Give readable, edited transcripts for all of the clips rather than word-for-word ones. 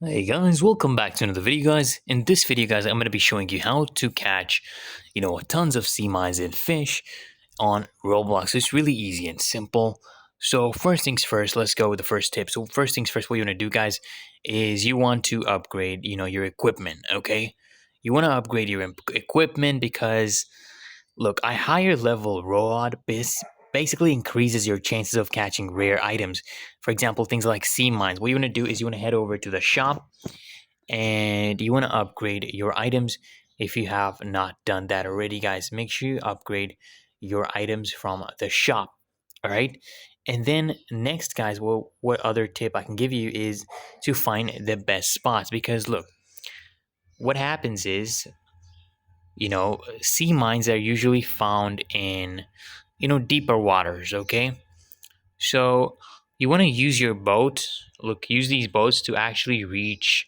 Hey guys, welcome back to another video guys. In this video guys, I'm going to be showing you how to catch, tons of sea mines and fish on Roblox. It's really easy and simple. So first things first, let's go with the first tip. So first things first, what you want to do guys is you want to upgrade, your equipment, okay? You want to upgrade your equipment because look, a higher level rod basically increases your chances of catching rare items. For example, things like sea mines. What you want to do is you want to head over to the shop and you want to upgrade your items. If you have not done that already, guys, make sure you upgrade your items from the shop. All right. And then next, guys, what other tip I can give you is to find the best spots because look, what happens is, sea mines are usually found in, deeper waters, okay? So you want to use your boat, use these boats to actually reach,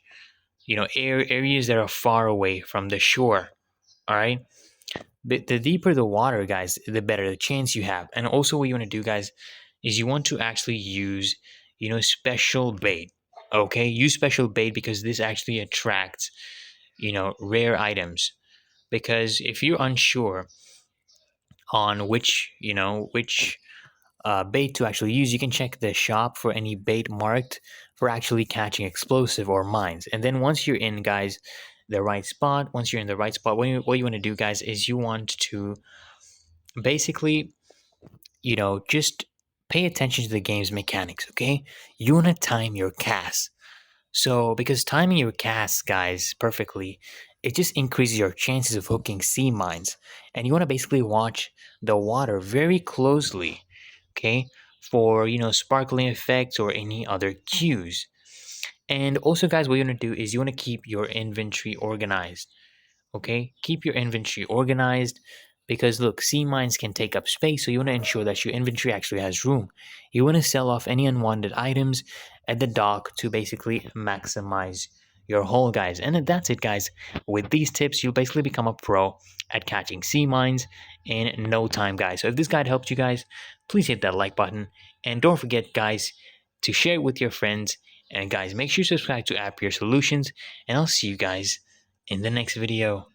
areas that are far away from the shore, all right? But the deeper the water, guys, the better the chance you have. And also what you want to do, guys, is you want to actually use, special bait, okay? Use special bait because this actually attracts, rare items. Because if you're unsure on which bait to actually use, you can check the shop for any bait marked for actually catching explosive or mines. And then once you're in, guys, once you're in the right spot, what you want to do, guys, is you want to basically, just pay attention to the game's mechanics, okay? You want to time your cast. So, because timing your cast, guys, perfectly, it just increases your chances of hooking sea mines. And you want to basically watch the water very closely, okay, for, sparkling effects or any other cues. And also, guys, what you want to do is you want to keep your inventory organized. Okay, keep your inventory organized because look, sea mines can take up space, so you want to ensure that your inventory actually has room. You want to sell off any unwanted items at the dock to basically maximize your haul, guys. And that's it, guys. With these tips, you'll basically become a pro at catching sea mines in no time, guys. So if this guide helped you guys, please hit that like button and don't forget, guys, to share it with your friends. And guys, make sure you subscribe to Appier Solutions, and I'll see you guys in the next video.